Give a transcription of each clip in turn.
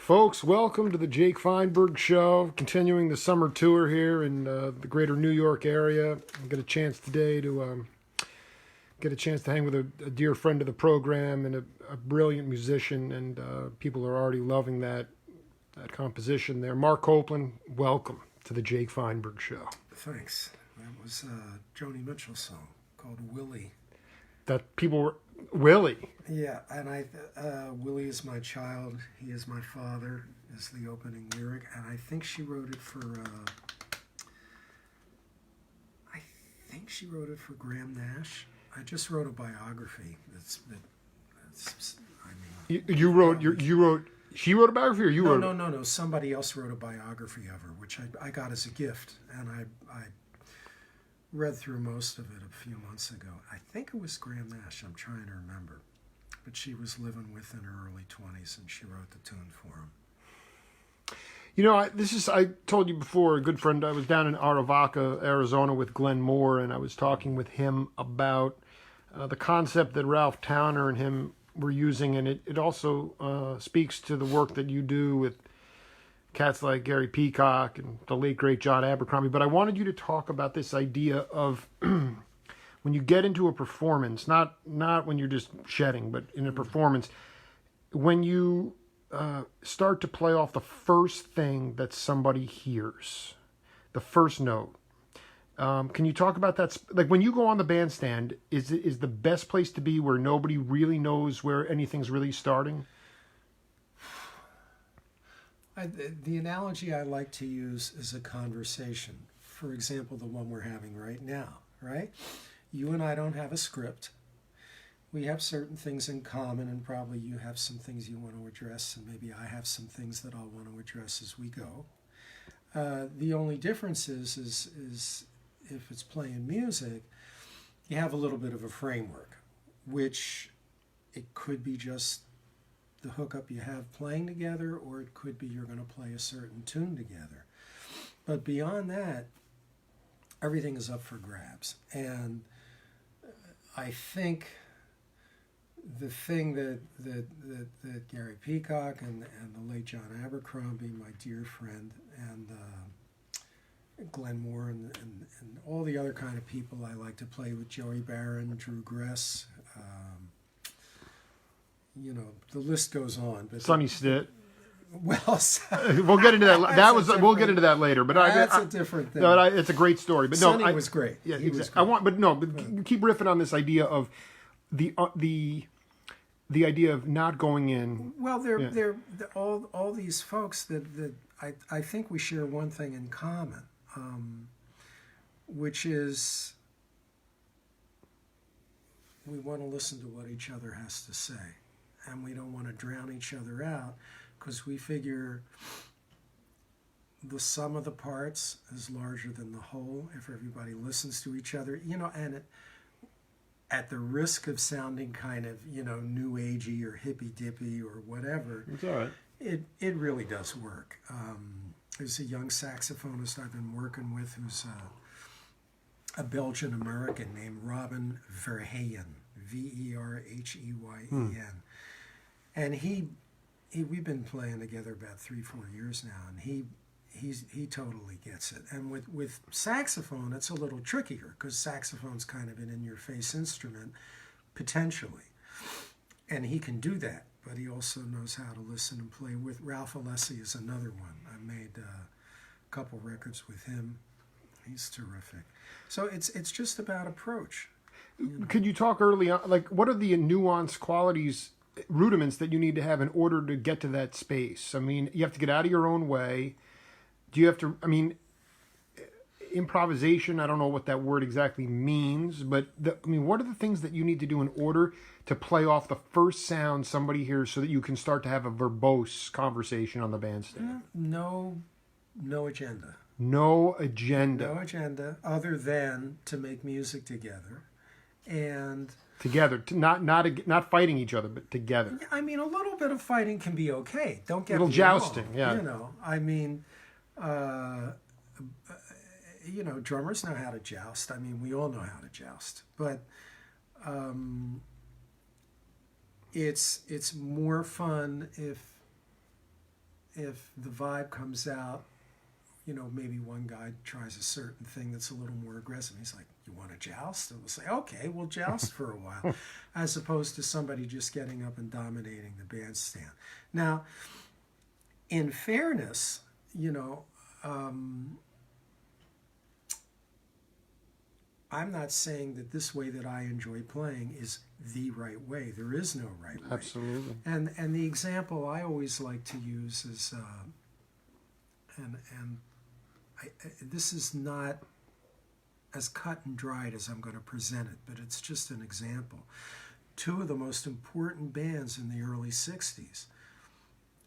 Folks, welcome to the Jake Feinberg Show, continuing the summer tour here in the greater New York area. I get a chance today to hang with a dear friend of the program and a brilliant musician, and people are already loving that composition there. Marc Copland, welcome to the Jake Feinberg Show. Thanks. That was a Joni Mitchell song called Willie. That people were... Willie? Yeah, and Willie is my child, he is my father, is the opening lyric, and I think she wrote it for, Graham Nash. I just wrote a biography She wrote a biography, or you wrote? No. Somebody else wrote a biography of her, which I got as a gift, and I read through most of it a few months ago. I think it was Graham Nash. I'm trying to remember, but she was living with in her early 20s, and she wrote the tune for him. You know, I told you before, a good friend, I was down in Aravaca, Arizona with Glenn Moore, and I was talking with him about the concept that Ralph Towner and him were using, and it also speaks to the work that you do with cats like Gary Peacock and the late, great John Abercrombie. But I wanted you to talk about this idea of when you get into a performance, not when you're just shedding, but in a performance, when you start to play off the first thing that somebody hears, the first note. Can you talk about that? Like when you go on the bandstand, is the best place to be where nobody really knows where anything's really starting? The analogy I like to use is a conversation. For example, the one we're having right now, right? You and I don't have a script. We have certain things in common, and probably you have some things you want to address, and maybe I have some things that I'll want to address as we go. The only difference is if it's playing music, you have a little bit of a framework, which it could be just the hookup you have playing together, or it could be you're going to play a certain tune together. But beyond that, everything is up for grabs. And I think the thing that Gary Peacock and the late John Abercrombie, my dear friend, and Glenn Moore and all the other kind of people I like to play with, Joey Barron, Drew Gress, the list goes on. But Sonny Stitt. Well, we'll get into that. We'll get into that later. But that's a different thing. No, it's a great story. But Sonny was great. Yeah, he exactly. was great. But keep riffing on this idea of the idea of not going in. Well, they're all these folks that I think we share one thing in common, which is we want to listen to what each other has to say. And we don't want to drown each other out, because we figure the sum of the parts is larger than the whole if everybody listens to each other. And at the risk of sounding kind of, new agey or hippy dippy or whatever, it's all right. It really does work. There's a young saxophonist I've been working with who's a Belgian American named Robin Verheyen, Verheyen. And we've been playing together about 3-4 years now, and he totally gets it. And with saxophone, it's a little trickier, because saxophone's kind of an in-your-face instrument, potentially. And he can do that, but he also knows how to listen and play. With Ralph Alessi is another one. I made a couple records with him. He's terrific. So it's just about approach. Could you talk early on, like, what are the nuanced qualities, rudiments that you need to have in order to get to that space? I mean, you have to get out of your own way. Do you have to, improvisation, I don't know what that word exactly means, but what are the things that you need to do in order to play off the first sound somebody hears so that you can start to have a verbose conversation on the bandstand? No agenda. No agenda. No agenda other than to make music together. And together, not fighting each other, but together. A little bit of fighting can be okay. Don't get me jousting, wrong. Yeah. Drummers know how to joust. We all know how to joust. But it's more fun if if the vibe comes out, maybe one guy tries a certain thing that's a little more aggressive. He's like, "You want to joust?" And we'll say, "Okay, we'll joust for a while," as opposed to somebody just getting up and dominating the bandstand. Now, in fairness, I'm not saying that this way that I enjoy playing is the right way. There is no right way. Absolutely. And the example I always like to use is, this is not as cut and dried as I'm going to present it, but it's just an example. Two of the most important bands in the early 60s,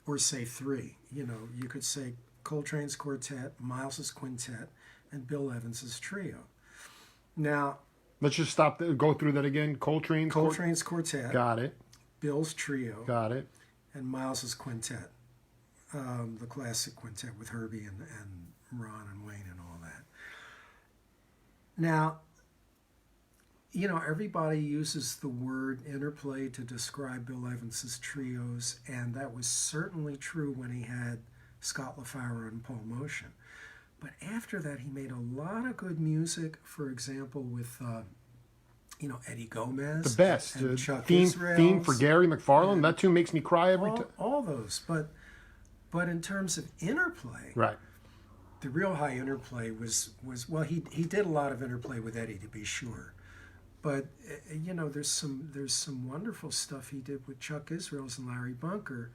or say three, you could say Coltrane's Quartet, Miles's Quintet, and Bill Evans's Trio. Now, let's just stop there. Go through that again. Coltrane's Quartet. Got it. Bill's Trio. Got it. And Miles's Quintet, the classic quintet with Herbie and Ron and Wayne and all that. Now, everybody uses the word interplay to describe Bill Evans's trios, and that was certainly true when he had Scott LaFaro and Paul Motion. But after that, he made a lot of good music, for example, with, Eddie Gomez. The best. And Chuck Theme for Gary McFarland. That tune makes me cry every time. All those. But in terms of interplay, right, the real high interplay was well, he did a lot of interplay with Eddie, to be sure. But, there's some wonderful stuff he did with Chuck Israels and Larry Bunker.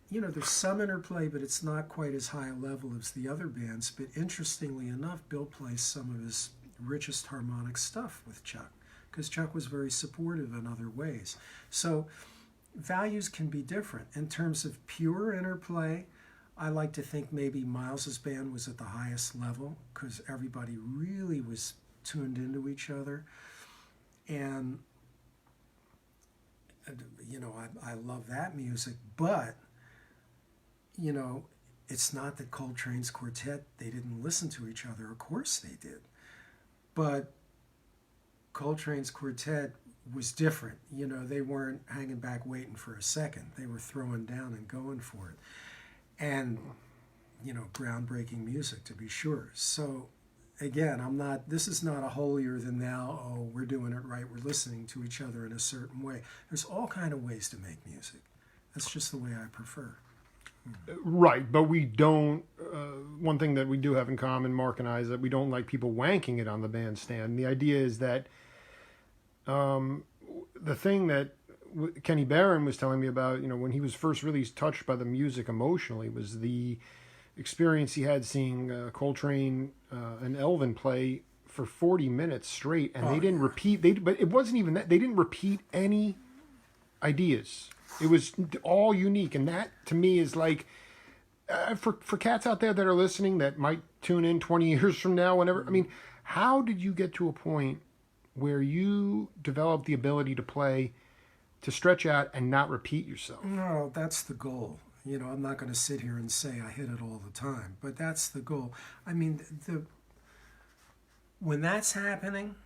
There's some interplay, but it's not quite as high a level as the other bands. But interestingly enough, Bill plays some of his richest harmonic stuff with Chuck, because Chuck was very supportive in other ways. So values can be different. In terms of pure interplay, I like to think maybe Miles's band was at the highest level, because everybody really was tuned into each other. And, I love that music, but it's not that Coltrane's Quartet, they didn't listen to each other. Of course they did. But Coltrane's Quartet was different. They weren't hanging back waiting for a second. They were throwing down and going for it. And, groundbreaking music, to be sure. So, again, this is not a holier than thou, oh, we're doing it right, we're listening to each other in a certain way. There's all kind of ways to make music. That's just the way I prefer. Right, but we don't. One thing that we do have in common, Mark and I, is that we don't like people wanking it on the bandstand. The idea is that the thing that Kenny Barron was telling me about, when he was first really touched by the music emotionally, was the experience he had seeing Coltrane and Elvin play for 40 minutes straight, and they didn't repeat. But it wasn't even that. They didn't repeat any ideas. It was all unique, and that to me is like for cats out there that are listening that might tune in 20 years from now, whenever. I mean, how did you get to a point where you developed the ability to play, to stretch out and not repeat yourself? No, that's the goal. I'm not going to sit here and say I hit it all the time, but that's the goal. I mean, when that's happening,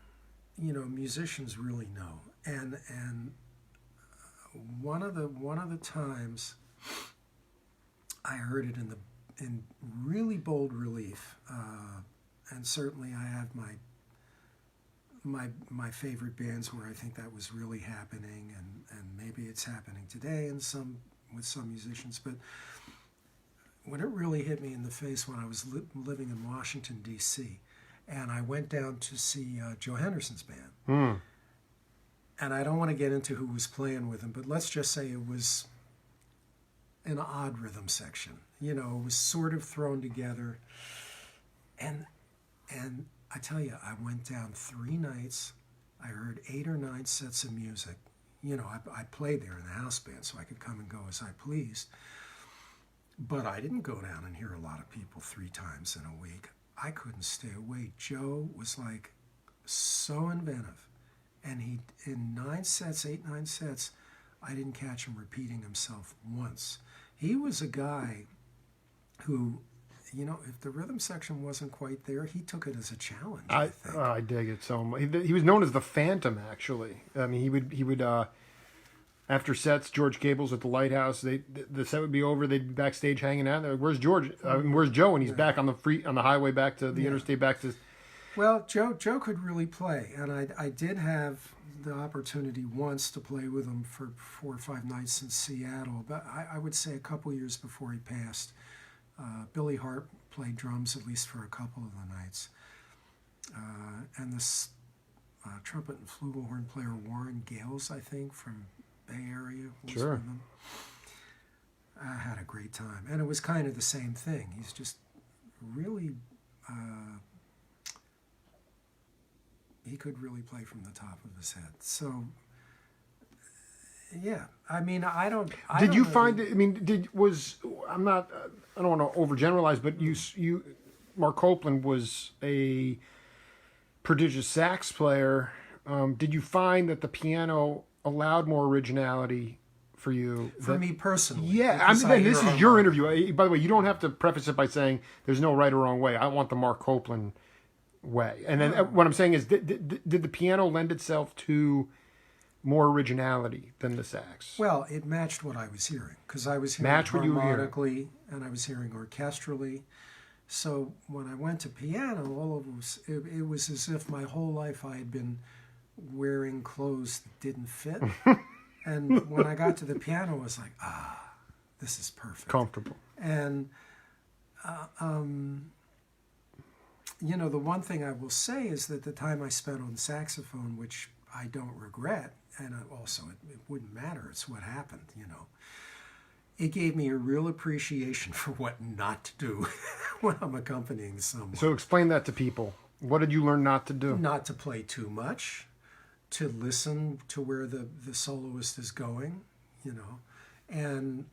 musicians really know, and one of the times I heard it in really bold relief, and certainly I have my favorite bands where I think that was really happening, and maybe it's happening today with some musicians. But when it really hit me in the face, when I was living in Washington D.C., and I went down to see Joe Henderson's band. And I don't want to get into who was playing with him, but let's just say it was an odd rhythm section. It was sort of thrown together. And I tell you, I went down 3 nights. I heard 8 or 9 sets of music. I played there in the house band, so I could come and go as I pleased. But I didn't go down and hear a lot of people 3 times in a week. I couldn't stay away. Joe was like so inventive. And he, in 9 sets, 8, 9 sets, I didn't catch him repeating himself once. He was a guy who, if the rhythm section wasn't quite there, he took it as a challenge, I think. I dig it so much. He was known as the Phantom, actually. I mean, he would after sets, George Gable's at the Lighthouse. The set would be over. They'd be backstage hanging out. They're like, where's George? Where's Joe? And he's back on the highway back to the interstate back to. Well, Joe could really play, and I did have the opportunity once to play with him for 4 or 5 nights in Seattle. But I would say a couple years before he passed, Billy Hart played drums at least for a couple of the nights, and this trumpet and flugelhorn player Warren Gales, I think, from Bay Area, was with them. I had a great time, and it was kind of the same thing. He's just really. He could really play from the top of his head. So, yeah. I mean, I don't you find it? I mean, I'm not. I don't want to overgeneralize, but you, Marc Copland was a prodigious sax player. Did you find that the piano allowed more originality for you? For me personally. Yeah. I mean, this is your interview. By the way, you don't have to preface it by saying there's no right or wrong way. I want the Marc Copland way. And then what I'm saying is, did the piano lend itself to more originality than the sax? Well, it matched what I was hearing, because I was hearing harmonically and I was hearing orchestrally. So when I went to piano, it was as if my whole life I had been wearing clothes that didn't fit. And when I got to the piano, I was like, this is perfect. Comfortable. And the one thing I will say is that the time I spent on saxophone, which I don't regret, and also it wouldn't matter, it's what happened, it gave me a real appreciation for what not to do when I'm accompanying someone. So explain that to people. What did you learn not to do? Not to play too much, to listen to where the soloist is going, and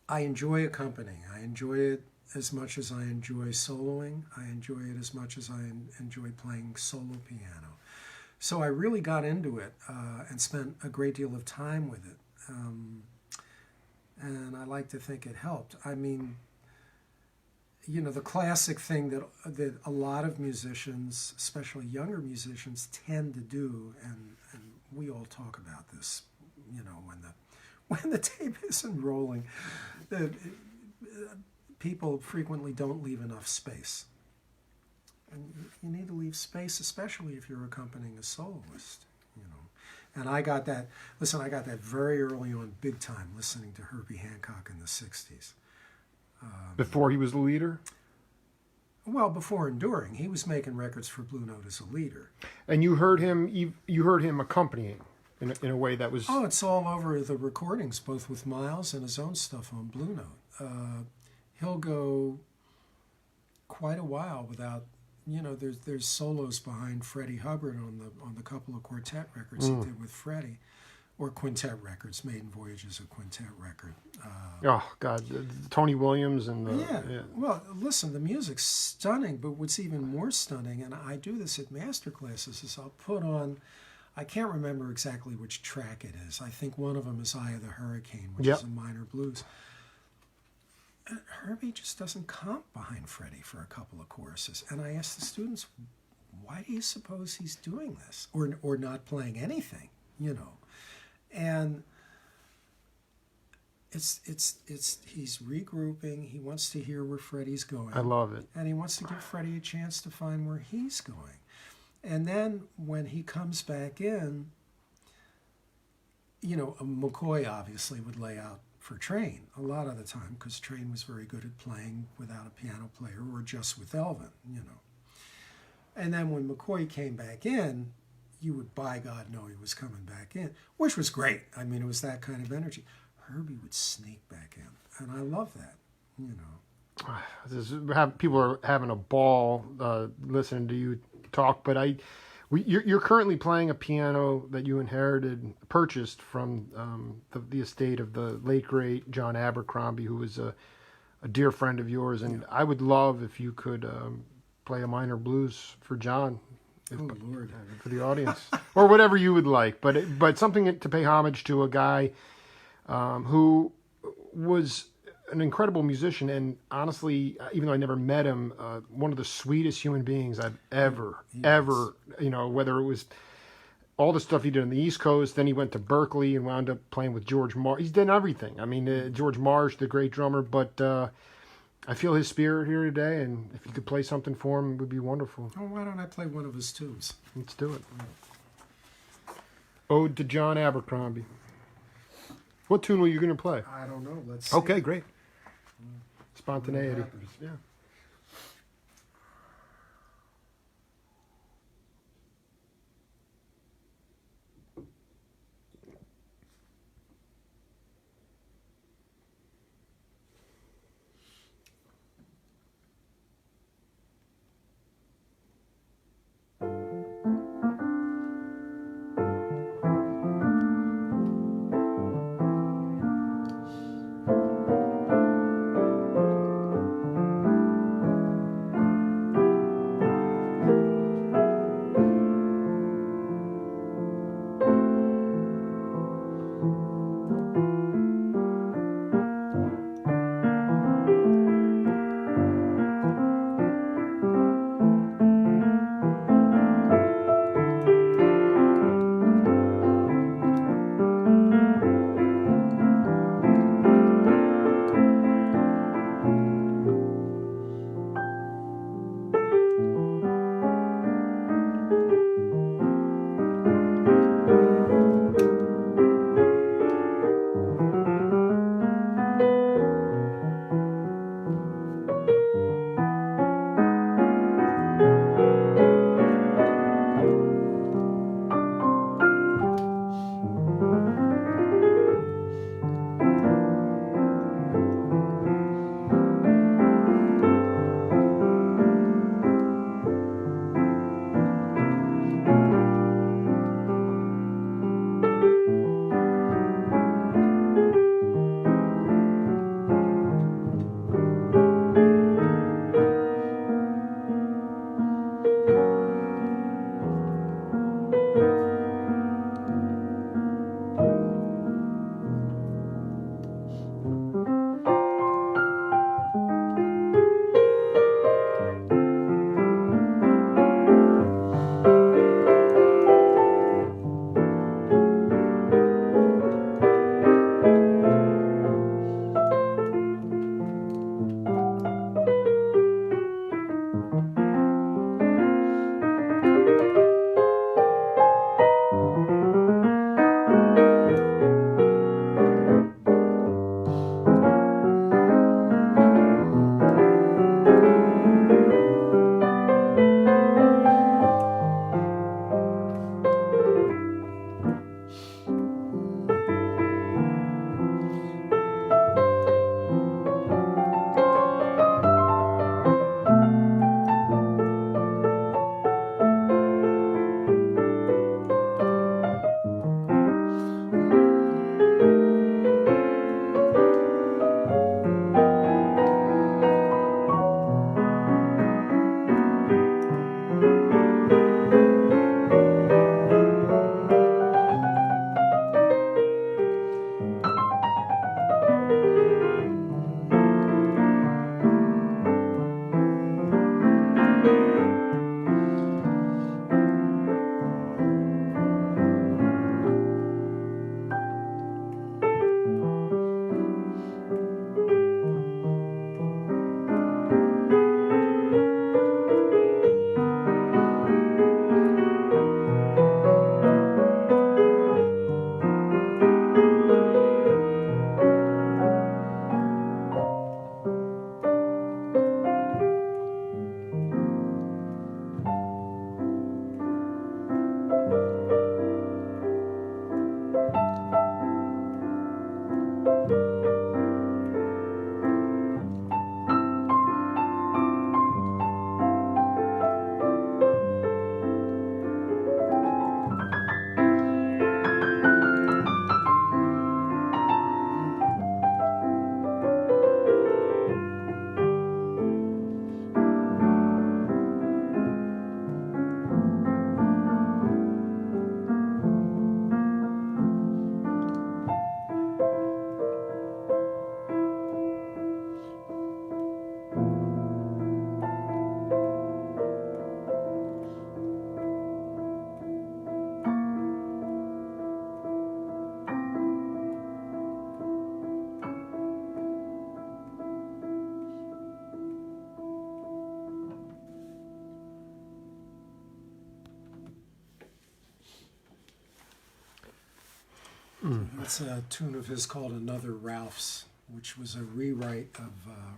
I enjoy accompanying. I enjoy it as much as I enjoy soloing. I enjoy it as much as I enjoy playing solo piano. So I really got into it and spent a great deal of time with it. And I like to think it helped. I mean, the classic thing that a lot of musicians, especially younger musicians, tend to do, and we all talk about this, when the tape isn't rolling, people frequently don't leave enough space. And you need to leave space, especially if you're accompanying a soloist, And I got that very early on, big time, listening to Herbie Hancock in the 60s. Before he was the leader? Well, before and during. He was making records for Blue Note as a leader. And you heard him accompanying in a way that was... Oh, it's all over the recordings, both with Miles and his own stuff on Blue Note. He'll go quite a while without, there's solos behind Freddie Hubbard on the couple of quartet records he did with Freddie, or quintet records. Maiden Voyage is a quintet record. Oh God, Tony Williams and yeah. Well, listen, the music's stunning, but what's even more stunning, and I do this at master classes, is I'll put on. I can't remember exactly which track it is. I think one of them is Eye of the Hurricane, which is a minor blues. Herbie just doesn't comp behind Freddie for a couple of choruses. And I asked the students, why do you suppose he's doing this? Or not playing anything, And he's regrouping. He wants to hear where Freddie's going. I love it. And he wants to give Freddie a chance to find where he's going. And then when he comes back in, McCoy obviously would lay out for Train a lot of the time, because Train was very good at playing without a piano player or just with Elvin, And then when McCoy came back in, you would by God know he was coming back in, which was great. I mean, it was that kind of energy. Herbie would sneak back in, and I love that, People are having a ball listening to you talk, but you're currently playing a piano that you purchased from the estate of the late great John Abercrombie, who was a dear friend of yours, and I would love if you could play a minor blues for John. Lord. For the audience, or whatever you would like, but something to pay homage to a guy who was an incredible musician, and honestly, even though I never met him, one of the sweetest human beings I've ever, whether it was all the stuff he did on the East Coast. Then he went to Berkeley and wound up playing with George Marsh. He's done everything. I mean, George Marsh, the great drummer, but I feel his spirit here today, and if you could play something for him, it would be wonderful. Oh, why don't I play one of his tunes? Let's do it. Ode to John Abercrombie. What tune were you going to play? I don't know. Let's see. Okay, great. Spontaneity. Yeah. That's a tune of his called Another Ralph's, which was a rewrite of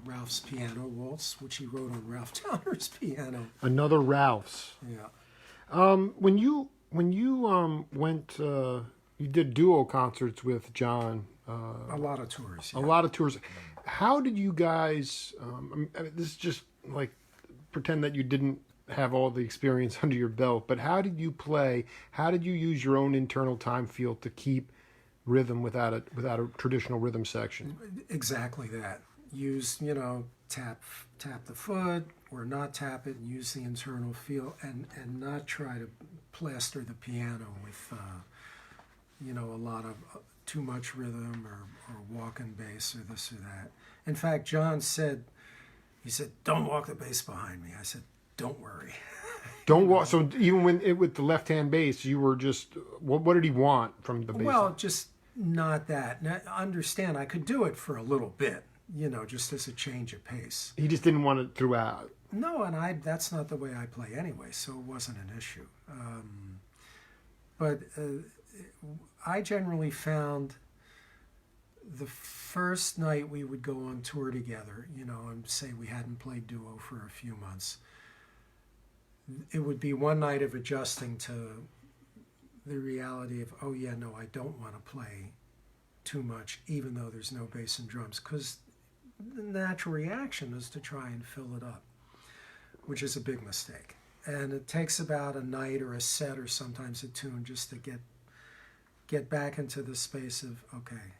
Ralph's Piano Waltz, which he wrote on Ralph Towner's piano. Another Ralph's. Yeah. When you went, you did duo concerts with John. A lot of tours. A Yeah. lot of tours. How did you guys? This is just like pretend that you didn't have all the experience under your belt, but how did you play? How did you use your own internal time field to keep rhythm without a traditional rhythm section? Exactly that. Use, tap the foot or not tap it, and use the internal feel, and not try to plaster the piano with a lot of too much rhythm or walking bass or this or that. In fact, John said, don't walk the bass behind me. I said, don't worry. Don't walk. So even with the left hand bass, you were just what did he want from the bass? Well, just not that. Now, understand, I could do it for a little bit, just as a change of pace. He just didn't want it throughout. No, and that's not the way I play anyway, so it wasn't an issue. But I generally found the first night we would go on tour together, and say we hadn't played duo for a few months, it would be one night of adjusting to the reality of, oh yeah, no, I don't want to play too much, even though there's no bass and drums, because the natural reaction is to try and fill it up, which is a big mistake. And it takes about a night or a set or sometimes a tune just to get back into the space of, okay,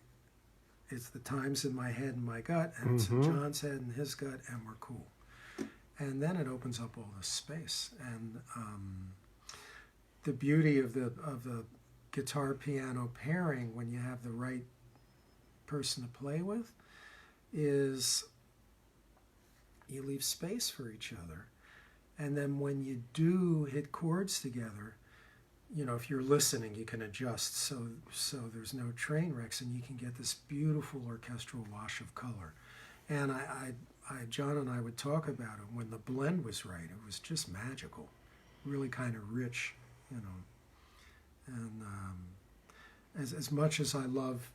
it's the times in my head and my gut, and it's in John's head and his gut, and we're cool. And then it opens up all this space. And the beauty of the guitar piano pairing, when you have the right person to play with, is you leave space for each other. And then when you do hit chords together, if you're listening, you can adjust so there's no train wrecks, and you can get this beautiful orchestral wash of color. And John and I would talk about it when the blend was right. It was just magical, really kind of rich, And as much as I love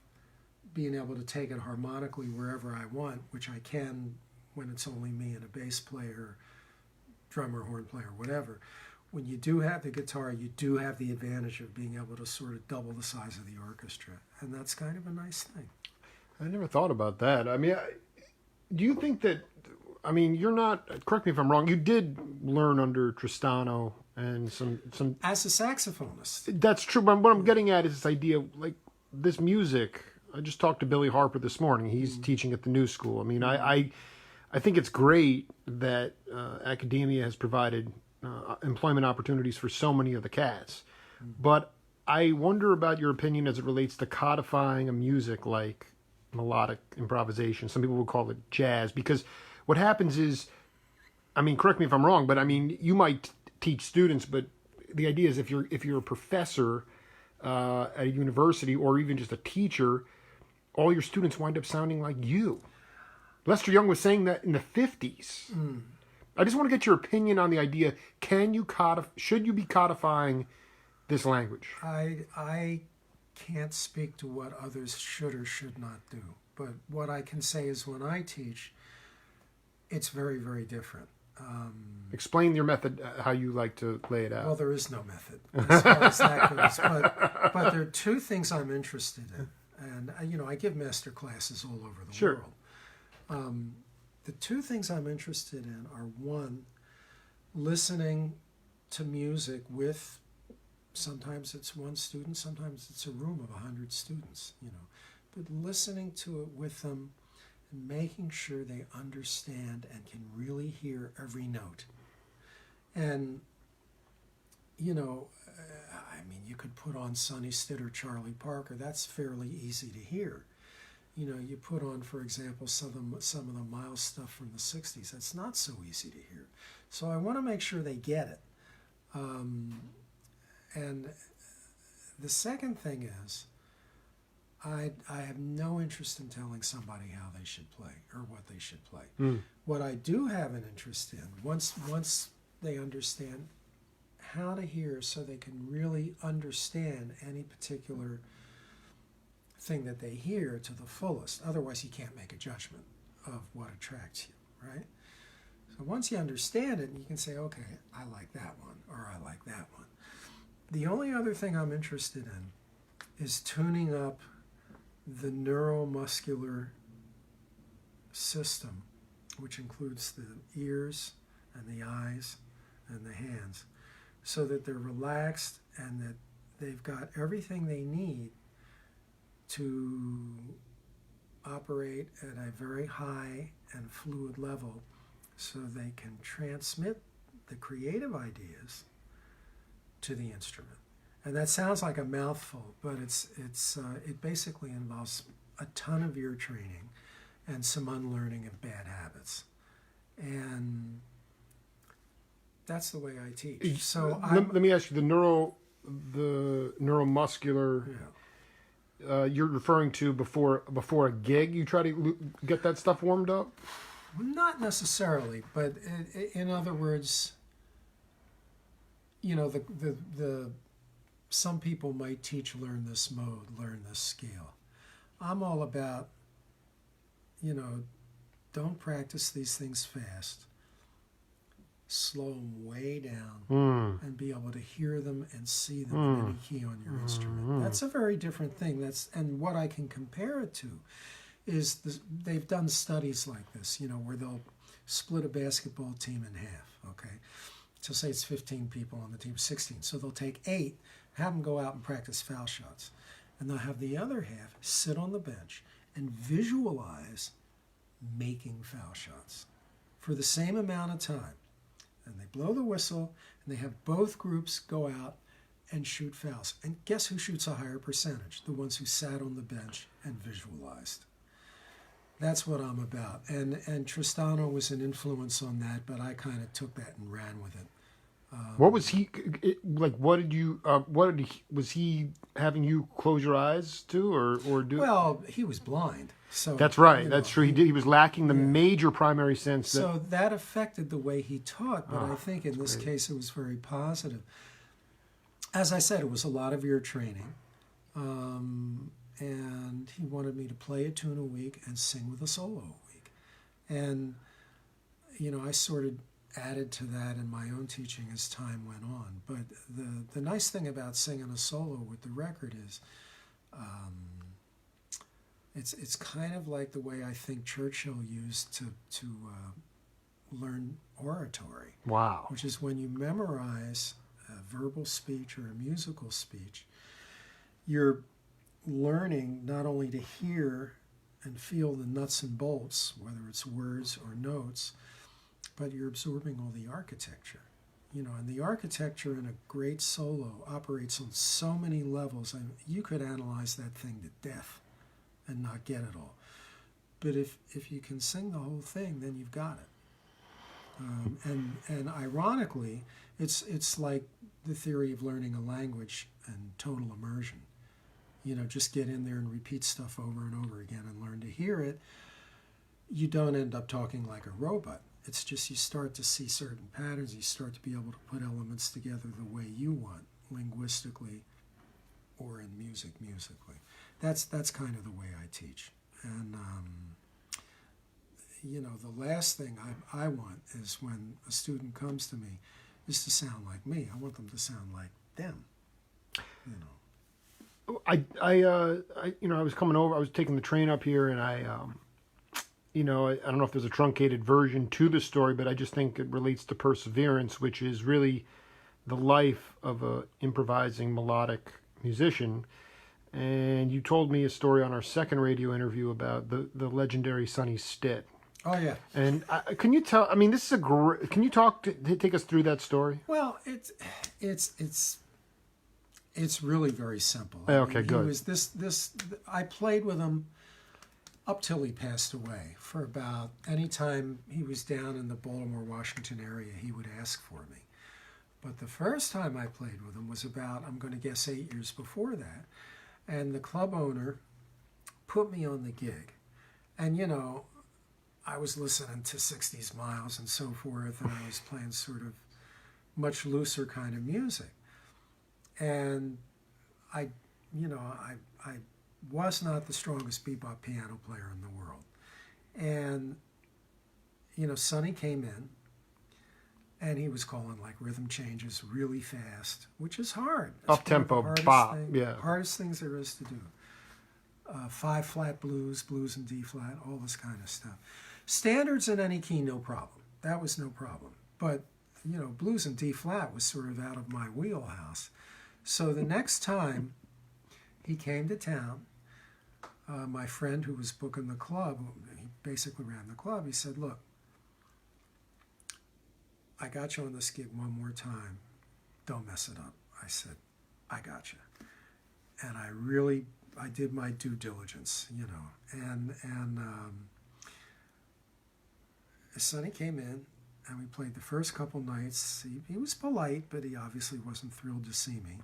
being able to take it harmonically wherever I want, which I can when it's only me and a bass player, drummer, horn player, whatever, when you do have the guitar, you do have the advantage of being able to sort of double the size of the orchestra. And that's kind of a nice thing. I never thought about that. I mean, do you think that, you're not, correct me if I'm wrong, you did learn under Tristano and some... As a saxophonist. That's true, but what I'm getting at is this idea of, like, this music. I just talked to Billy Harper this morning. He's teaching at the New School. I think it's great that academia has provided employment opportunities for so many of the cats. But I wonder about your opinion as it relates to codifying a music like melodic improvisation. Some people would call it jazz, because what happens is, correct me if I'm wrong, but you might teach students, but the idea is if you're a professor at a university or even just a teacher, all your students wind up sounding like you. Lester Young was saying that in the 50s. I just want to get your opinion on the idea. Should you be codifying this language? I can't speak to what others should or should not do. But what I can say is when I teach, it's very, very different. Explain your method, how you like to lay it out. Well, there is no method as far as that goes. But there are two things I'm interested in. And, I give master classes all over the world. The two things I'm interested in are, one, listening to music with, sometimes it's one student, sometimes it's a room of 100 students, but listening to it with them and making sure they understand and can really hear every note. And, you could put on Sonny Stitt or Charlie Parker. That's fairly easy to hear. You put on, for example, some of the Miles stuff from the 60s. That's not so easy to hear. So I want to make sure they get it. And the second thing is, I have no interest in telling somebody how they should play or what they should play. What I do have an interest in, once they understand how to hear so they can really understand any particular thing that they hear to the fullest. Otherwise, you can't make a judgment of what attracts you, right? So once you understand it, you can say, okay, I like that one, or I like that one. The only other thing I'm interested in is tuning up the neuromuscular system, which includes the ears and the eyes and the hands, so that they're relaxed and that they've got everything they need to operate at a very high and fluid level so they can transmit the creative ideas to the instrument. And that sounds like a mouthful, but it basically involves a ton of ear training and some unlearning of bad habits. And that's the way I teach. So let me ask you, the neuromuscular, you're referring to before a gig, you try to get that stuff warmed up? Not necessarily, but in other words, the some people might teach learn this mode, learn this scale. I'm all about, don't practice these things fast. Slow them way down and be able to hear them and see them in any key on your instrument. That's a very different thing. And what I can compare it to is they've done studies like this, where they'll split a basketball team in half, okay? So say it's 15 people on the team, 16. So they'll take 8, have them go out and practice foul shots. And they'll have the other half sit on the bench and visualize making foul shots for the same amount of time. And they blow the whistle, and they have both groups go out and shoot fouls. And guess who shoots a higher percentage? The ones who sat on the bench and visualized. That's what I'm about. And Tristano was an influence on that, but I kind of took that and ran with it. What was he like? Was he having you close your eyes to, or do? Well, he was blind, so that's right. That's true. He was lacking the major primary sense. So that affected the way he taught, but I think in this case it was very positive. As I said, it was a lot of ear training, and he wanted me to play a tune a week and sing with a solo a week, and I sort of added to that in my own teaching as time went on. But the nice thing about singing a solo with the record is it's kind of like the way I think Churchill used to learn oratory. Wow. Which is when you memorize a verbal speech or a musical speech, you're learning not only to hear and feel the nuts and bolts, whether it's words or notes, but you're absorbing all the architecture. And the architecture in a great solo operates on so many levels. You could analyze that thing to death and not get it all. But if you can sing the whole thing, then you've got it. And ironically, it's like the theory of learning a language and total immersion. Just get in there and repeat stuff over and over again and learn to hear it. You don't end up talking like a robot. It's just you start to see certain patterns. You start to be able to put elements together the way you want, linguistically or in musically. That's kind of the way I teach. And, the last thing I want is when a student comes to me is to sound like me. I want them to sound like them, I was coming over. I was taking the train up here, and I don't know if there's a truncated version to the story, but I just think it relates to perseverance, which is really the life of a improvising melodic musician. And you told me a story on our second radio interview about the legendary Sonny Stitt. Oh yeah. And can you tell? I mean, this is can you take us through that story? Well, it's really very simple. Okay, good. He was I played with him up till he passed away. For about any time he was down in the Baltimore, Washington area, he would ask for me. But the first time I played with him was about, I'm going to guess, 8 years before that. And the club owner put me on the gig. And, I was listening to 60s Miles and so forth, and I was playing sort of much looser kind of music. And I was not the strongest bebop piano player in the world. And, Sonny came in, and he was calling like rhythm changes really fast, which is hard. Up-tempo bop, Hardest things there is to do. 5-flat blues in D-flat, all this kind of stuff. Standards in any key, no problem. That was no problem. But, blues in D-flat was sort of out of my wheelhouse. So the next time he came to town, my friend who was booking the club, he basically ran the club, he said, look, I got you on this gig one more time. Don't mess it up. I said, I got you. And I did my due diligence, And Sonny came in, and we played the first couple nights. He was polite, but he obviously wasn't thrilled to see me.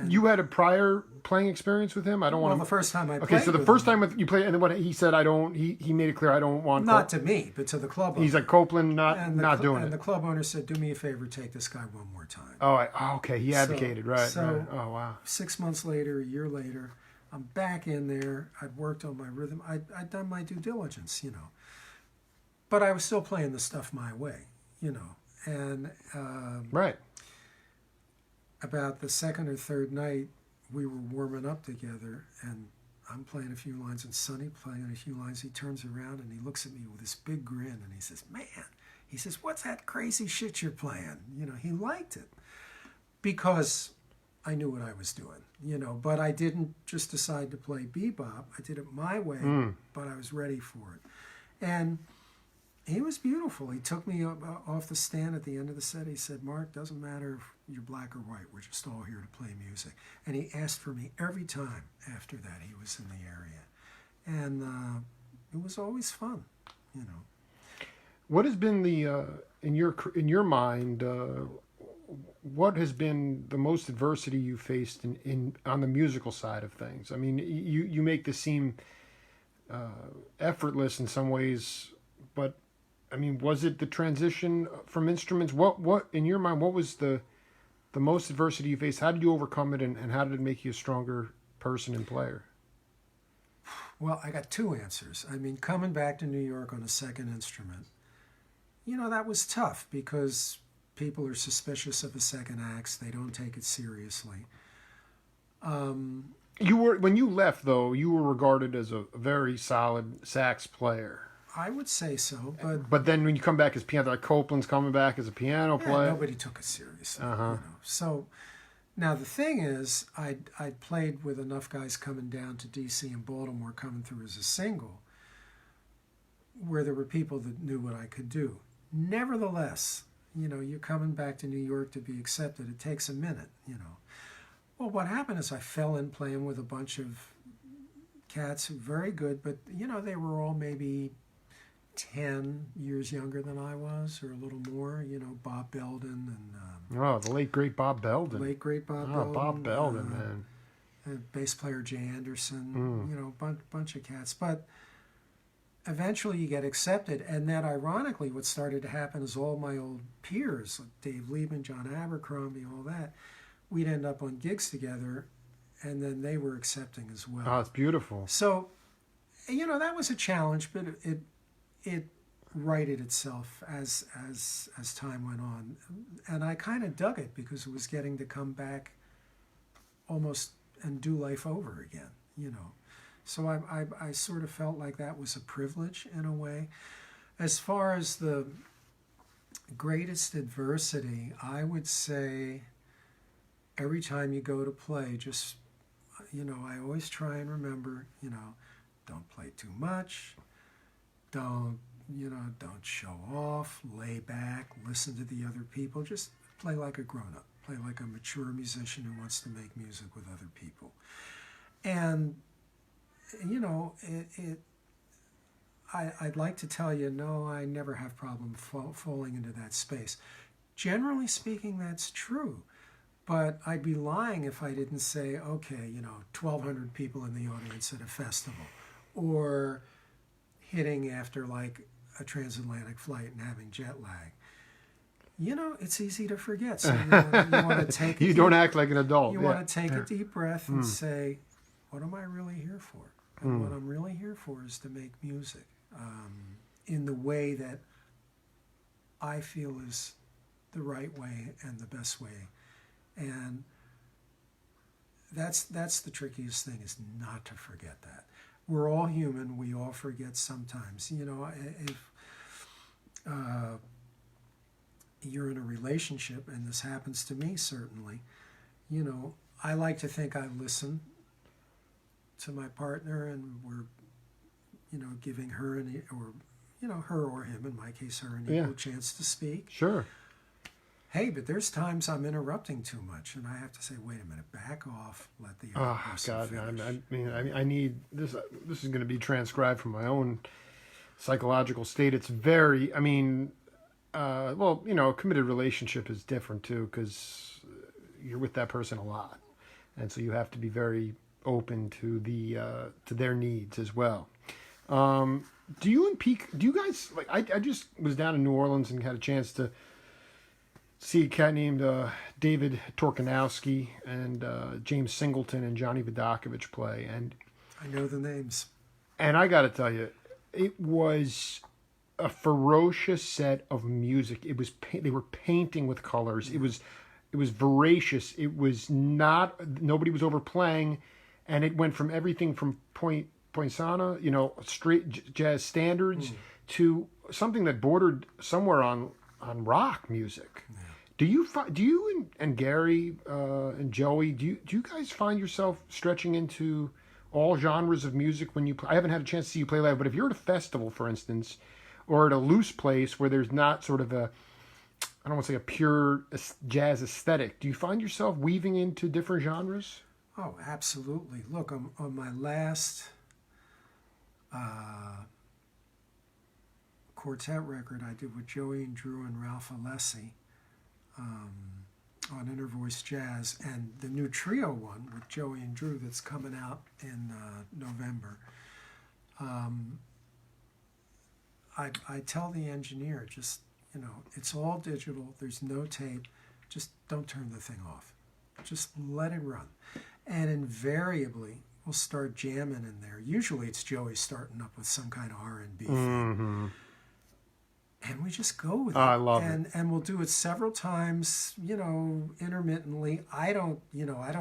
You had a prior playing experience with him? I don't want to. Well, the first time I played. Okay, so the first time you played, and then what he said, I don't. He made it clear, I don't want. Not to me, but to the club owner. He's like Copland, not doing it. And the club owner said, "Do me a favor, take this guy one more time." Oh, okay. He advocated, right? So, oh, wow. 6 months later, a year later, I'm back in there. I'd worked on my rhythm. I'd done my due diligence, But I was still playing the stuff my way, And right. About the second or third night, we were warming up together, and I'm playing a few lines, and Sonny playing a few lines. He turns around, and he looks at me with this big grin, and he says, man, what's that crazy shit you're playing? He liked it because I knew what I was doing, but I didn't just decide to play bebop. I did it my way, but I was ready for it. And he was beautiful. He took me off the stand at the end of the set. He said, Mark, doesn't matter if you're black or white. We're just all here to play music. And he asked for me every time after that he was in the area. And it was always fun, What has been the, in your mind, what has been the most adversity you faced on the musical side of things? I mean, you make this seem effortless in some ways, but I mean, was it the transition from instruments? What in your mind, what was the most adversity you faced? How did you overcome it, and how did it make you a stronger person and player? Well, I got two answers. I mean, coming back to New York on a second instrument, that was tough because people are suspicious of a second act. They don't take it seriously. When you left, though, you were regarded as a very solid sax player. I would say so, but then when you come back as piano, like Copland's coming back as a piano player, nobody took it seriously. So now the thing is, I'd played with enough guys coming down to D.C. and Baltimore, coming through as a single, where there were people that knew what I could do. Nevertheless, you're coming back to New York to be accepted. It takes a minute, Well, what happened is I fell in playing with a bunch of cats who were very good, but they were all maybe 10 years younger than I was, or a little more, Bob Belden and... the late, great Bob Belden. Belden. Bob Belden, man. And bass player Jay Anderson, bunch of cats. But eventually you get accepted, and then ironically what started to happen is all my old peers, like Dave Liebman, John Abercrombie, all that, we'd end up on gigs together, and then they were accepting as well. Oh, it's beautiful. So, that was a challenge, but it righted itself as time went on. And I kind of dug it because it was getting to come back almost and do life over again, So I sort of felt like that was a privilege in a way. As far as the greatest adversity, I would say every time you go to play, just, I always try and remember, don't play too much. Don't show off, lay back, listen to the other people. Just play like a grown-up. Play like a mature musician who wants to make music with other people. And, I'd like to tell you, no, I never have problem falling into that space. Generally speaking, that's true. But I'd be lying if I didn't say, okay, 1,200 people in the audience at a festival. Or hitting after like a transatlantic flight and having jet lag. It's easy to forget. So you want to take you don't act like an adult. You want to take a deep breath and say, what am I really here for? And what I'm really here for is to make music in the way that I feel is the right way and the best way. And that's the trickiest thing, is not to forget that. We're all human. We all forget sometimes. You know, if you're in a relationship, and this happens to me certainly, you know, I like to think I listen to my partner, and we're, you know, giving her her or him, in my case, her, an equal chance to speak. Sure. Hey, but there's times I'm interrupting too much, and I have to say, wait a minute, back off, let the other person finish. I need this. This is going to be transcribed from my own psychological state. It's very, well, you know, a committed relationship is different too, because you're with that person a lot, and so you have to be very open to to their needs as well. Do you guys, like, I just was down in New Orleans and had a chance to see a cat named David Torkanowski and James Singleton and Johnny Vodakovich play, and I know the names. And I got to tell you, it was a ferocious set of music. It was they were painting with colors. It was voracious. It was not, nobody was overplaying, and it went from everything from poinçana, you know, straight jazz standards, to something that bordered somewhere on rock music. Yeah. Do you and Gary and Joey, do you guys find yourself stretching into all genres of music when you play? I haven't had a chance to see you play live, but if you're at a festival, for instance, or at a loose place where there's not sort of I don't want to say a pure jazz aesthetic, do you find yourself weaving into different genres? Oh, absolutely. Look, on my last quartet record I did with Joey and Drew and Ralph Alessi, on Intervoice Jazz, and the new trio one with Joey and Drew that's coming out in November. I tell the engineer, just, you know, it's all digital, there's no tape, just don't turn the thing off. Just let it run. And invariably, we'll start jamming in there. Usually it's Joey starting up with some kind of R&B thing. And we just go with it. I love it. And we'll do it several times, you know, intermittently. I don't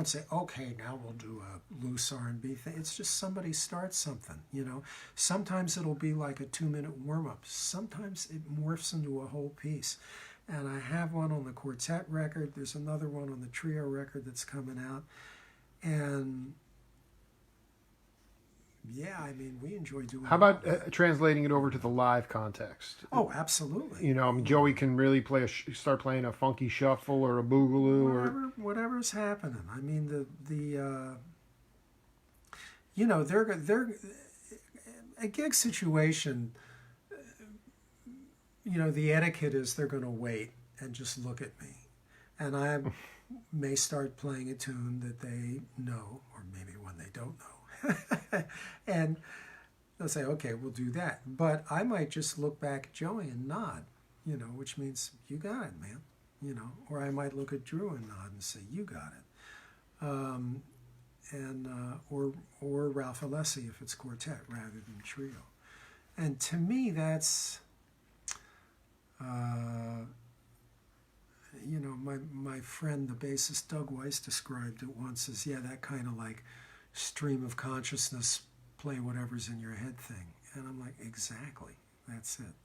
say, okay, now we'll do a loose R&B thing. It's just somebody starts something, you know. Sometimes it'll be like a 2-minute warm-up. Sometimes it morphs into a whole piece. And I have one on the quartet record. There's another one on the trio record that's coming out. And yeah, I mean, we enjoy doing. How about translating it over to the live context? Oh, absolutely. You know, I mean, Joey can really start playing a funky shuffle or a boogaloo, whatever's happening. I mean, you know, they're a gig situation. You know, the etiquette is they're going to wait and just look at me, and I may start playing a tune that they know, or maybe one they don't know. And they'll say, okay, we'll do that. But I might just look back at Joey and nod, you know, which means you got it, man, you know. Or I might look at Drew and nod and say, you got it. Or Ralph Alessi if it's quartet rather than trio. And to me, that's, you know, my friend, the bassist Doug Weiss, described it once as, yeah, that kind of like stream of consciousness, play whatever's in your head thing. And I'm like, exactly, that's it.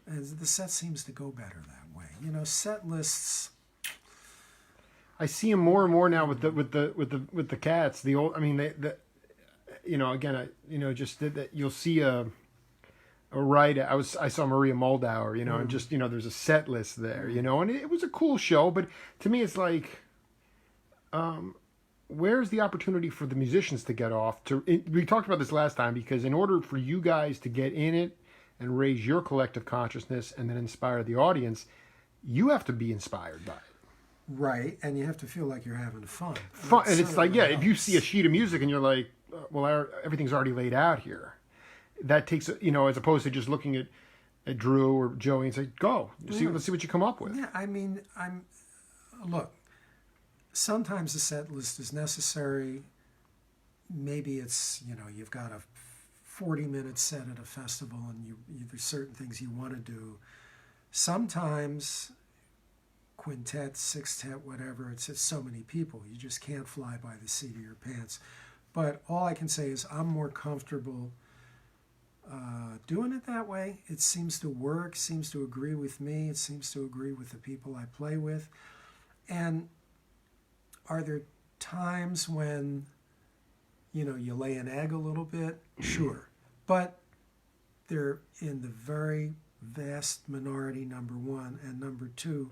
And the set seems to go better that way. You know, set lists. I see them more and more now with the cats. The old, I mean, you know, again, just that you'll see a right. I saw Maria Moldauer, you know, and just, you know, there's a set list there, you know, and it was a cool show, but to me, it's like, where's the opportunity for the musicians to get off? We talked about this last time, because in order for you guys to get in it and raise your collective consciousness and then inspire the audience, you have to be inspired by it. Right, and you have to feel like you're having fun. And it's like, yeah, if you see a sheet of music and you're like, well, everything's already laid out here, that takes, you know, as opposed to just looking at Drew or Joey and say, go, let's see what you come up with. Yeah, I mean, look, sometimes the set list is necessary maybe it's, you've got a 40-minute set at a festival and there's certain things you want to do. Sometimes quintet, sextet, whatever, it's so many people. You just can't fly by the seat of your pants. But all I can say is I'm more comfortable doing it that way. It seems to work, seems to agree with me, it seems to agree with the people I play with. And are there times when, you lay an egg a little bit? Sure. But they're in the very vast minority, number one. And number two,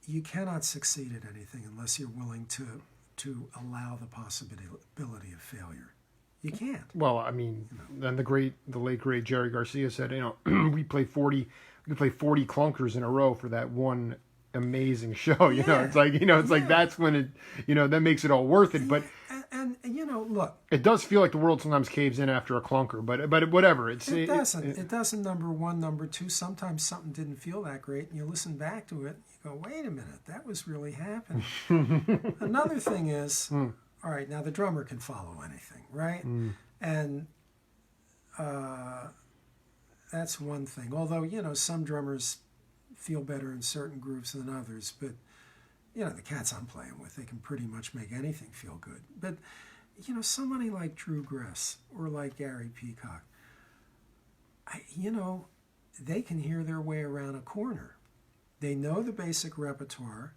you cannot succeed at anything unless you're willing to allow the possibility of failure. You can't. Well, I mean, then the late great Jerry Garcia said, we play 40 clunkers in a row for that one amazing show. It's like that's when it, that makes it all worth it. But and look, it does feel like the world sometimes caves in after a clunker. But whatever. It doesn't. It doesn't. Number one, number two. Sometimes something didn't feel that great, and you listen back to it. You go, wait a minute, that was really happening. Another thing is, all right, now the drummer can follow anything, right? And that's one thing. Although, some drummers feel better in certain groups than others. But, the cats I'm playing with, they can pretty much make anything feel good. But, somebody like Drew Gress or like Gary Peacock, they can hear their way around a corner. They know the basic repertoire.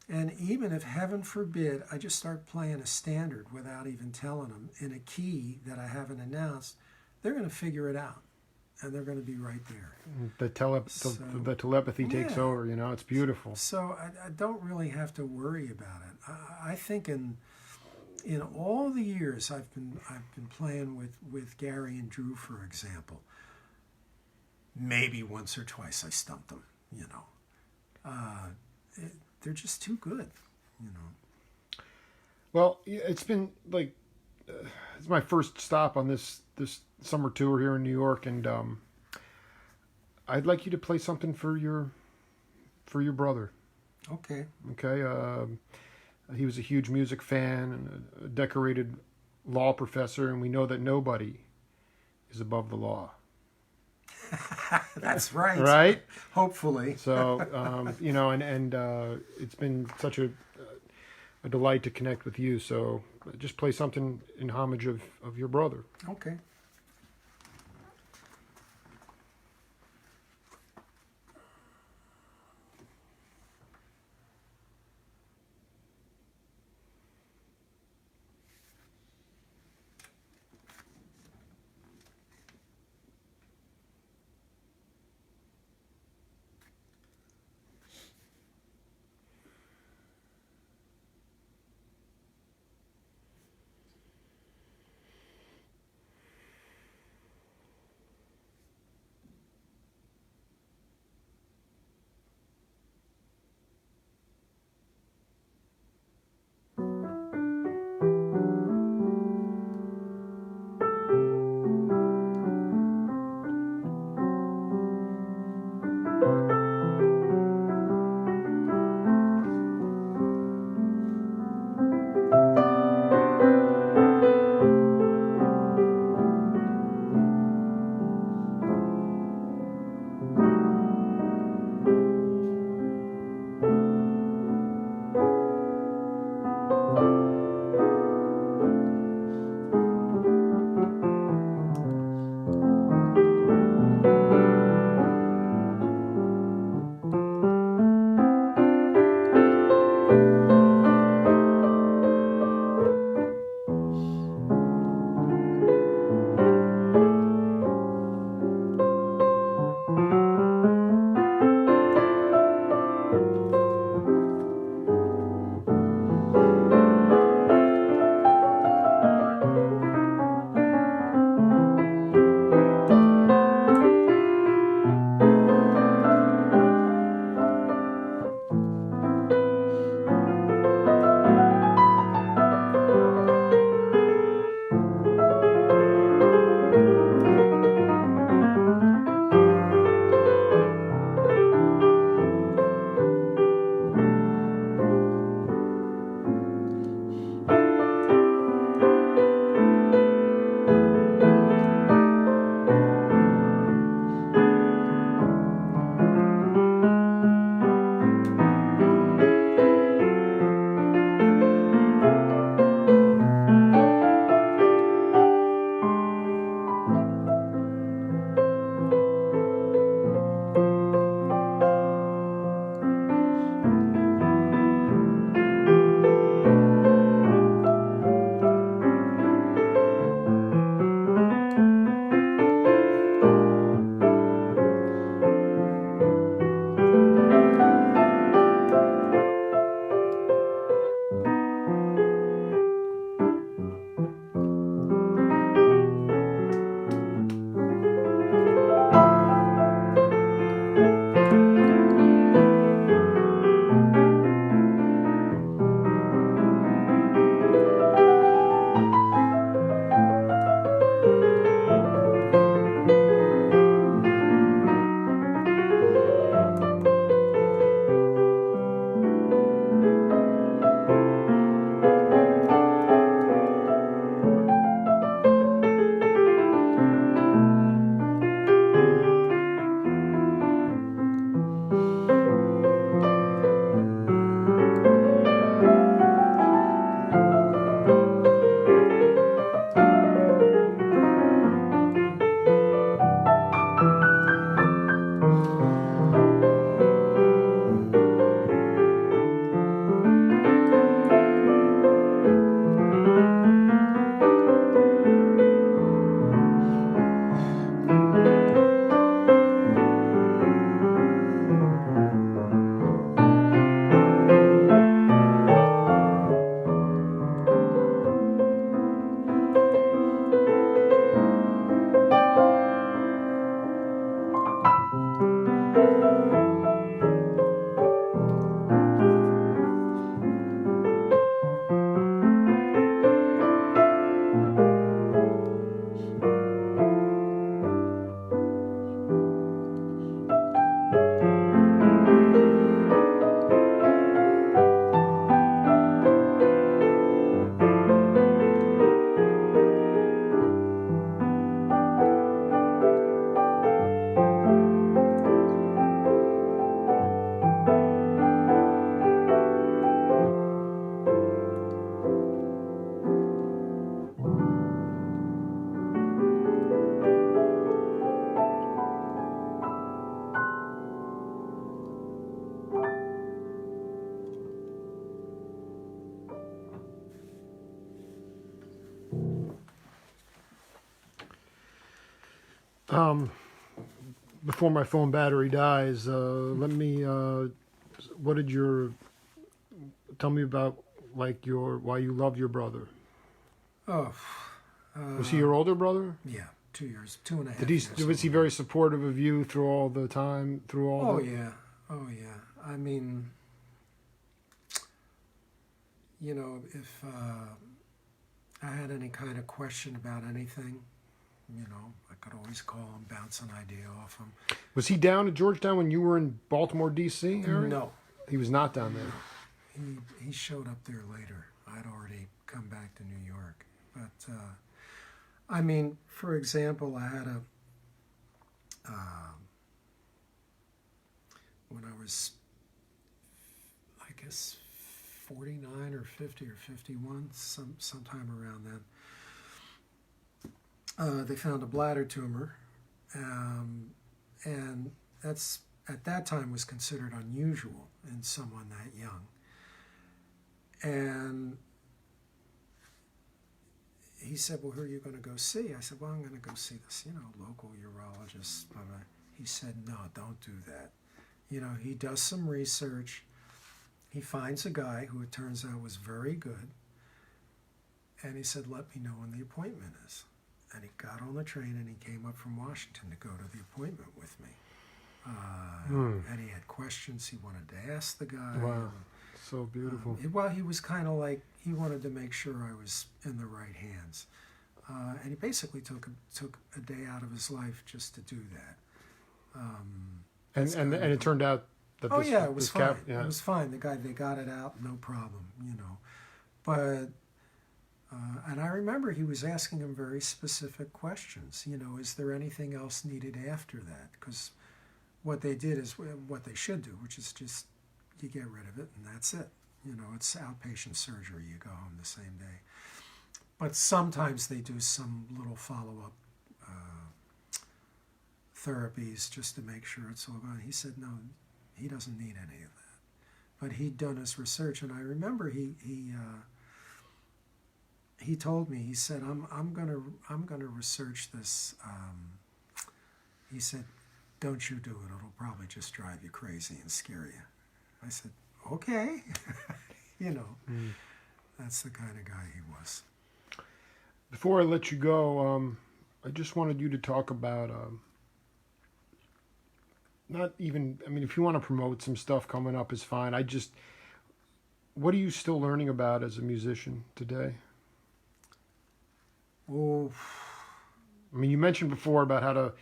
And even if, heaven forbid, I just start playing a standard without even telling them in a key that I haven't announced, they're going to figure it out. And they're going to be right there. The telepathy takes over, it's beautiful. So I don't really have to worry about it. I think in all the years I've been playing with Gary and Drew, for example, maybe once or twice I stumped them, they're just too good, Well, it's been like it's my first stop on this summer tour here in New York, and I'd like you to play something for your brother. Okay. Okay. He was a huge music fan and a decorated law professor, and we know that nobody is above the law. That's right. Right? Hopefully. So, and it's been such a delight to connect with you. So just play something in homage of your brother. Okay. Before my phone battery dies, tell me about like why you love your brother. Oh, Was he your older brother? yeah, 2 years, 2.5 Did years. was he older. very supportive of you through all the time, through all Oh the... yeah, oh yeah. I mean, you know, if I had any kind of question about anything, you know, I could always call him, bounce an idea off him. Was he down at Georgetown when you were in Baltimore, D.C. area? No, He was not down there. he showed up there later. I'd already come back to New York. But, I mean, for example, I had when I was, I guess, 49 or 50 or 51, sometime around then, they found a bladder tumor. And that's, at that time, was considered unusual in someone that young. And he said, well, who are you going to go see? I said, well, I'm going to go see this, you know, local urologist. He said, no, don't do that. You know, he does some research. He finds a guy who it turns out was very good. And he said, let me know when the appointment is. And he got on the train and he came up from Washington to go to the appointment with me. And he had questions he wanted to ask the guy. Wow, so beautiful. Well, he was kind of like, he wanted to make sure I was in the right hands. And he basically took a day out of his life just to do that. And it turned out that it was fine. It was fine. They got it out, no problem, you know. But and I remember he was asking him very specific questions. You know, is there anything else needed after that? Because what they did is what they should do, which is just you get rid of it and that's it. You know, it's outpatient surgery. You go home the same day. But sometimes they do some little follow-up therapies just to make sure it's all gone. He said no, he doesn't need any of that. But he'd done his research, and I remember he told me, he said, I'm gonna research this. He said, don't you do it. It'll probably just drive you crazy and scare you. I said, okay. You know, that's the kind of guy he was. Before I let you go, I just wanted you to talk about, not even, I mean, if you want to promote some stuff coming up is fine. What are you still learning about as a musician today? Oh, I mean, you mentioned before about how to,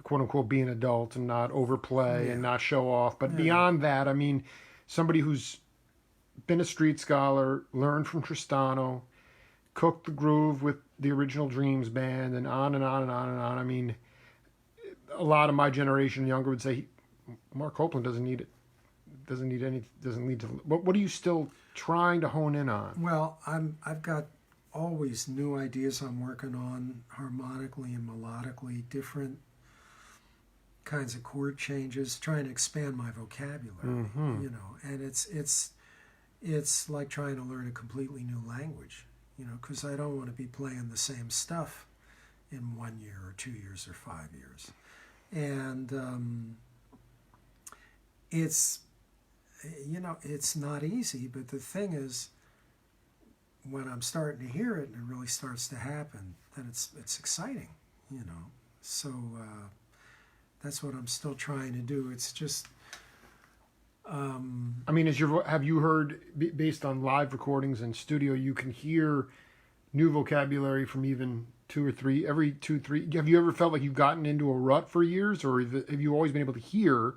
quote unquote, be an adult and not overplay and not show off. But beyond that, I mean, somebody who's been a street scholar, learned from Tristano, cooked the groove with the original Dreams band, and on and on and on and on. I mean, a lot of my generation younger would say, Marc Copland doesn't need it. Doesn't need to. What are you still trying to hone in on? Well, I've got always new ideas I'm working on harmonically and melodically, different kinds of chord changes, trying to expand my vocabulary, you know, and it's like trying to learn a completely new language, you know, because I don't want to be playing the same stuff in 1 year or 2 years or 5 years. And it's, you know, it's not easy, but the thing is, when I'm starting to hear it and it really starts to happen, then it's exciting, you know. So that's what I'm still trying to do. It's just. I mean, have you heard, based on live recordings and studio, you can hear new vocabulary from even every 2-3. Have you ever felt like you've gotten into a rut for years, or have you always been able to hear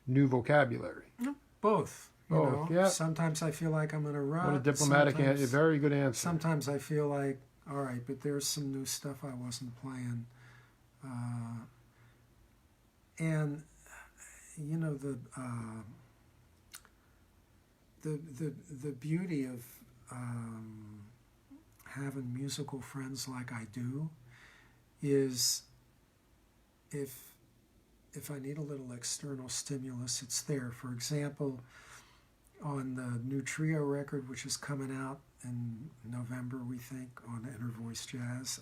new vocabulary? Both. You know? Yeah. Sometimes I feel like I'm in a rut. What a diplomatic answer. Very good answer. Sometimes I feel like, all right, but there's some new stuff I wasn't playing. And, you know, the beauty of having musical friends like I do is if I need a little external stimulus, it's there. For example, on the new trio record, which is coming out in November, we think, on Inner Voice Jazz,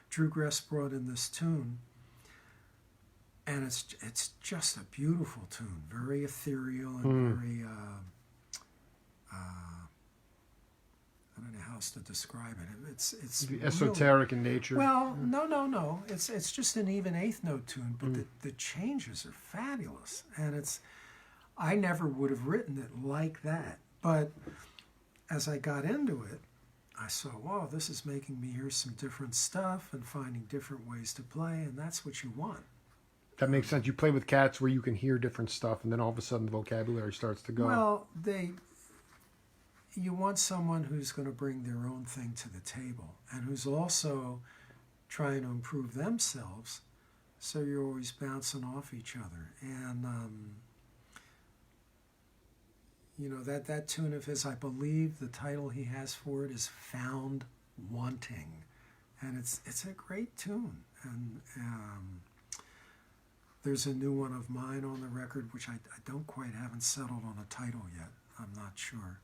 Drew Gress brought in this tune and it's just a beautiful tune, very ethereal and very I don't know how else to describe it. It's esoteric really, in nature. well, no. It's just an even eighth note tune, but the changes are fabulous, and I never would have written it like that. But as I got into it, I saw, wow, this is making me hear some different stuff and finding different ways to play, and that's what you want. That makes sense. You play with cats where you can hear different stuff, and then all of a sudden the vocabulary starts to go. Well, you want someone who's going to bring their own thing to the table and who's also trying to improve themselves, so you're always bouncing off each other. And that tune of his, I believe the title he has for it is Found Wanting, and it's a great tune. And there's a new one of mine on the record which I haven't settled on a title yet. I'm not sure.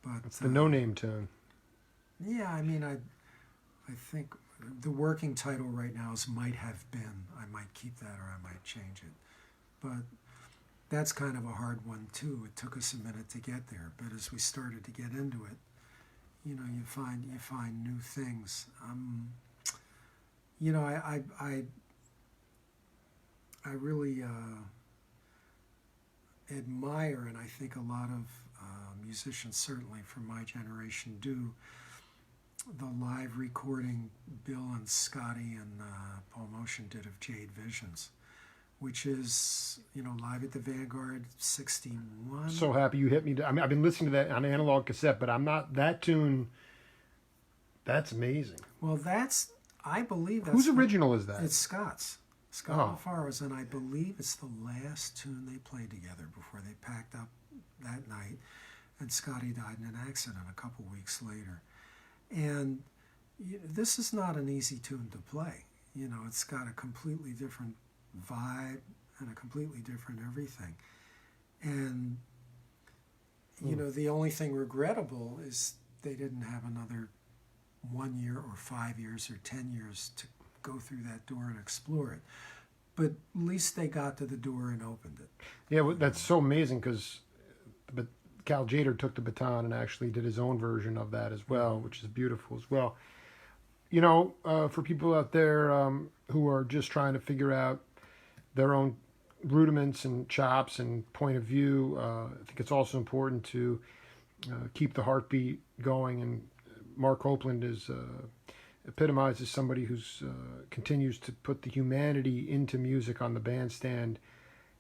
But it's the no-name tune. Yeah, I mean, I think the working title right now is Might Have Been. I might keep that or I might change it. But that's kind of a hard one, too. It took us a minute to get there. But as we started to get into it, you find new things. I really admire, and I think a lot of musicians, certainly from my generation, do the live recording Bill and Scotty and Paul Motion did of Jade Visions, which is, live at the Vanguard, 61. So happy you hit me. I mean, I've been listening to that on analog cassette, but I'm not, that tune, that's amazing. Well, I believe that's... Whose original is that? It's Scott's. Scott LaFar's, and I believe it's the last tune they played together before they packed up that night, and Scotty died in an accident a couple weeks later. And this is not an easy tune to play. It's got a completely different vibe and a completely different everything. And, the only thing regrettable is they didn't have another 1 year or 5 years or 10 years to go through that door and explore it. But at least they got to the door and opened it. Yeah, well, that's so amazing because Cal Jader took the baton and actually did his own version of that as well, which is beautiful as well. For people out there who are just trying to figure out their own rudiments and chops and point of view, I think it's also important to keep the heartbeat going. And Marc Copland epitomizes somebody who's continues to put the humanity into music on the bandstand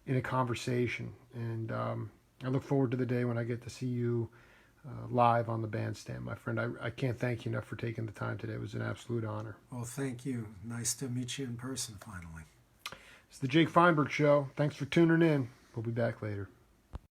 in a conversation. And I look forward to the day when I get to see you live on the bandstand, my friend. I can't thank you enough for taking the time today. It was an absolute honor. Well, thank you. Nice to meet you in person finally. It's the Jake Feinberg Show. Thanks for tuning in. We'll be back later.